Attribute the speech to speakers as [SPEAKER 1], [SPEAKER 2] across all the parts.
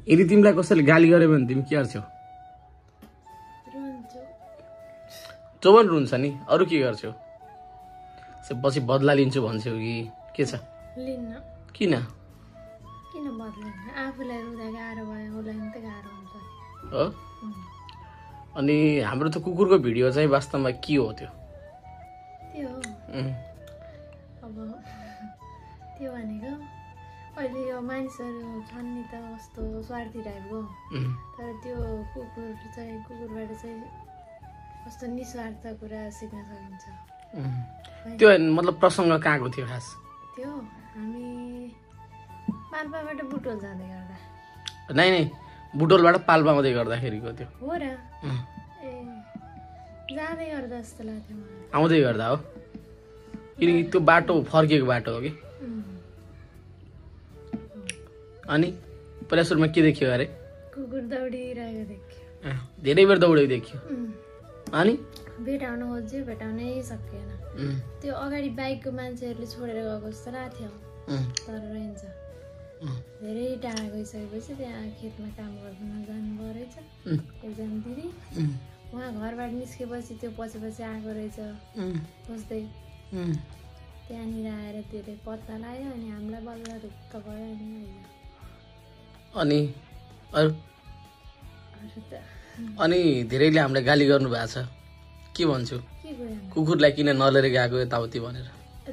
[SPEAKER 1] यदि तिमीलाई कसैले गाली गर्यो भने तिमी के गर्छौ? जो पनि रुन्छ नि, अरू के गर्छौ? पछि बदला लिन्छु भन्छौ कि के छ?
[SPEAKER 2] लिन्न।
[SPEAKER 1] किन?
[SPEAKER 2] किन बदला लिन्न? आफूलाई रुँदा गाह्रो भयो, उसलाई नि त गाह्रो हुन्छ।
[SPEAKER 1] हो? अनि हाम्रो त कुकुरको भिडियो चाहिँ वास्तवमा के हो त्यो?
[SPEAKER 2] त्यो अब त्यो भनेको अहिले यो मानिसहरू छन् नि त कस्तो स्वार्थी टाइपको, तर त्यो कुकुरबाट चाहिँ कस्तो निस्वार्थ कुरा सिक्न सकिन्छ।
[SPEAKER 1] त्यो मतलब प्रसङ्ग कहाँको थियो खास?
[SPEAKER 2] त्यो हामी पाल्पाबाट बुटोल जाँदै गर्दा।
[SPEAKER 1] नै बुटोलबाट पाल्पा आउँदै गर्दाखेरिको त्यो
[SPEAKER 2] हो र? ए जाँदै गर्दा जस्तो लाग्थ्यो मलाई।
[SPEAKER 1] आउँदै गर्दा हो? किनकि त्यो बाटो फर्किएको बाटो हो कि? अनि पहिला सुरुमा के देखियो अरे?
[SPEAKER 2] कुकुर दौडिरहेको देख्यो।
[SPEAKER 1] धेरै बेर दौडेको देखियो। अनि
[SPEAKER 2] भेटाउन खोज्यो, भेटाउनै सकेन। त्यो अगाडि बाइकको मान्छेहरूले छोडेर गएको जस्तो लाग्थ्यो, तर रहन्छ धेरै टाढा गइसकेपछि त्यहाँ खेतमा काम गर्न जानुभयो रहेछ एकजना दिदी। उहाँ घरबाट निस्केपछि त्यो पछि पछि आएको रहेछ खोज्दै। त्यहाँनिर आएर त्यसले पत्ता लगायो अनि हामीलाई बल्ल ढुक्क भयो।
[SPEAKER 1] अनि धेरैले हामीलाई गाली गर्नु भएको छ, के भन्छु? कुकुरलाई किन नलरे गएको यताउति भनेर।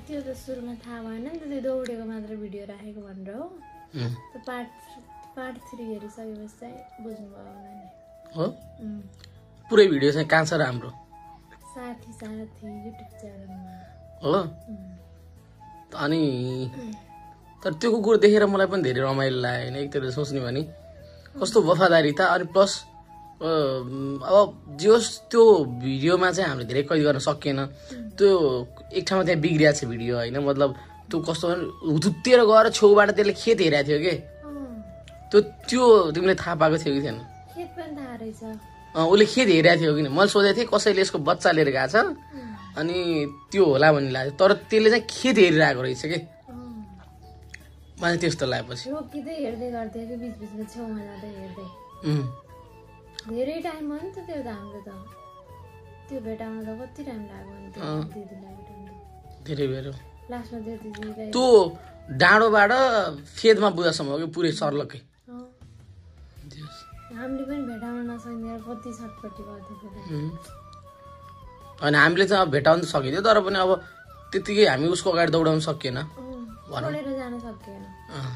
[SPEAKER 2] त्यो त सुरुमा थाहा भएन नि त, त्यो दौडेको मात्र भिडियो राखेको भनेर हो। पार्ट 3 हेरिसकेपछि चाहिँ बुझ्नुभयो होला नि।
[SPEAKER 1] हो? पुरै भिडियो चाहिँ कहाँ छ र हाम्रो?
[SPEAKER 2] साथी युट्युब च्यानलमा
[SPEAKER 1] हो। अनि तर त्यो कुकुर देखेर मलाई पनि धेरै रमाइलो लाग्यो होइन। एकतिर सोच्ने भने कस्तो वफादारी त। अनि प्लस अब जे होस् त्यो भिडियोमा चाहिँ हामीले धेरै कैद गर्न सकिएन। त्यो एक ठाउँमा त्यहाँ बिग्रिएको छ भिडियो होइन। मतलब त्यो कस्तो हुतुत्तिएर गएर छेउबाट त्यसले खेत हेरेको थियो कि त्यो तिमीले थाहा पाएको थियो कि थिएन?
[SPEAKER 2] खेत पनि थाहा रहेछ।
[SPEAKER 1] उसले खेत हेरेको थियो कि मैले सोधेको थिएँ कसैले यसको बच्चा लिएर गएको छ अनि त्यो होला भन्ने लाग्यो, तर त्यसले चाहिँ खेत हेरिरहेको रहेछ कि मलाई त्यस्तो लागेपछि
[SPEAKER 2] रोकिँदै हेर्दै गर्थ्यो कि बिच बिचमा छेउमा जाँदै हेर्दै। धेरै टाइम हो नि त त्यो त हाम्रो त त्यो भेटाउन त कति टाइम लाग्यो नि त्यो दिदीलाई भेटाउन।
[SPEAKER 1] धेरै बेर
[SPEAKER 2] लास्टमा त्यो दिदीलाई
[SPEAKER 1] त्यो डाँडोबाट फेदमा पुग्दासम्म हो कि पुरै सर्लकै।
[SPEAKER 2] हामीले पनि भेटाउन नसक्ने कति छटपट्टि गर्थ्यो।
[SPEAKER 1] अनि हामीले चाहिँ अब भेटाउन त सकिन्थ्यो, तर पनि अब त्यतिकै हामी उसको अगाडि दौडाउन सकिएन,
[SPEAKER 2] जान सकिएन।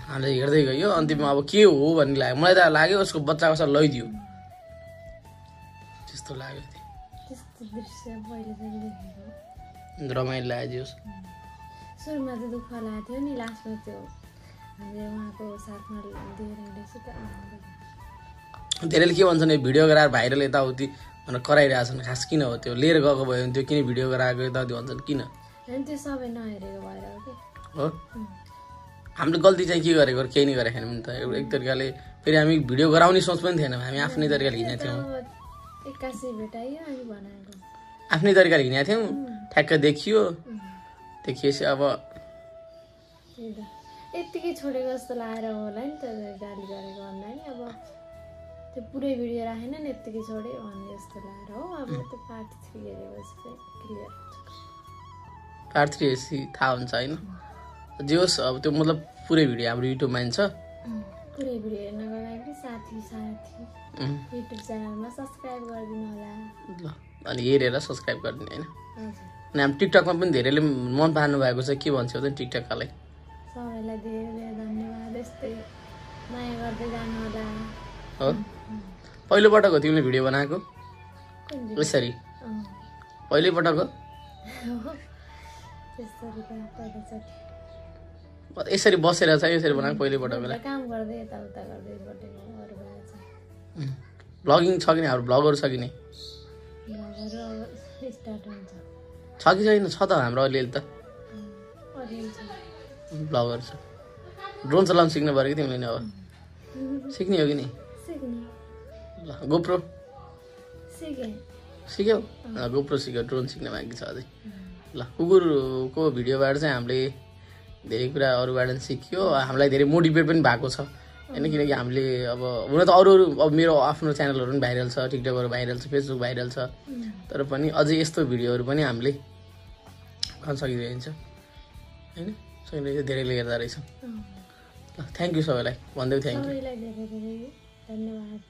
[SPEAKER 1] हामीले हेर्दै गयो। अन्तिममा अब के हो भन्ने लाग्यो। मलाई त लाग्यो उसको बच्चा कसरी लैदियो त्यस्तो लाग्यो।
[SPEAKER 2] त्यस्तो दृश्य पहिले देखेको
[SPEAKER 1] रमाइलो लाग्यो।
[SPEAKER 2] सुरुमा त दुःख लागेको थियो नि, लास्टमा त्यो हामीले उहाँको साथमा
[SPEAKER 1] धेरैले के भन्छन् भिडियो गराएर भाइरल यताउति भनेर कराइरहेछन्। खास किन हो त्यो? लिएर गएको भयो भने त्यो किन भिडियो गराएको यताउति भन्छन् किन?
[SPEAKER 2] त्यो सबै नहेरेको भएर
[SPEAKER 1] हो। हामीले गल्ती चाहिँ के गरेको? केही नै गरेको छैन नि त। एक तरिकाले फेरि हामी भिडियो गराउने सोच पनि थिएन, हामी आफ्नै तरिकाले हिँडेको थियौँ। आफ्नै तरिकाले हिँडेको थियौँ, ठ्याक्क देखियो। देखिएपछि अब
[SPEAKER 2] यत्तिकै छोडेको जस्तो लागेर होला नि त गाली गरेको भन्दा नि। अब त्यो पुरै भिडियो राखेन नि, यत्तिकै छोडे भन्ने जस्तो लागेर हो। अब त्यो पार्ट 3 हेरेपछि चाहिँ क्लियर हुन्छ।
[SPEAKER 1] पार्ट 3 हेरेपछि थाहा हुन्छ होइन। जे होस् अब त्यो मतलब पुरै भिडियो हाम्रो युट्युबमा छ।
[SPEAKER 2] पुरै भिडियो हेर्नको लागि साथी युट्युब च्यानलमा सब्सक्राइब गरिदिनु होला।
[SPEAKER 1] ल अनि हेरेर सब्सक्राइब गरिदिनु होइन। अनि हाम्रो टिकटकमा पनि धेरैले मन पार्नु भएको छ, के भन्छौ त टिकटकलाई?
[SPEAKER 2] सबैलाई धेरै धेरै धन्यवाद। यस्तै माया गर्दै जानु होला।
[SPEAKER 1] हो पहिलोपटक हो तिमीले भिडियो बनाएको यसरी? पहिलोपटक हो यसरी बसेर चाहिँ यसरी बनाएको पहिलोपटक होला?
[SPEAKER 2] काम गर्दै यताउता गर्दै बटेको अरु भएछ।
[SPEAKER 1] ब्लगिङ छ कि नै? हाम्रो ब्लगहरू छ कि नै?
[SPEAKER 2] स्टार्ट हुन्छ।
[SPEAKER 1] छ कि छैन? छ त हाम्रो अलिअलि त ब्लगर छ। ड्रोन चलाउन सिक्नु पर्यो कि तिमीले? अब सिक्ने हो कि नि? ल गोप्रो सिक्यौ? गोप्रो सिक्यो, ड्रोन सिक्न बाँकी छ अझै। ल कुकुरको भिडियोबाट चाहिँ हामीले धेरै कुरा अरूबाट सिक्यो। हामीलाई धेरै मोटिभेट पनि भएको छ होइन किनकि हामीले अब हुन त अरू अब मेरो आफ्नो च्यानलहरू पनि भाइरल छ, टिकटकहरू भाइरल छ, फेसबुक भाइरल छ, तर पनि अझै यस्तो भिडियोहरू पनि हामीले गर्न सकिरहेछ होइन, सकिरहेछ, धेरैले हेर्दा रहेछ। ल थ्याङ्क यू सबैलाई, भन्दै थ्याङ्क यू।
[SPEAKER 2] सबैलाई धेरै धेरै धन्यवाद।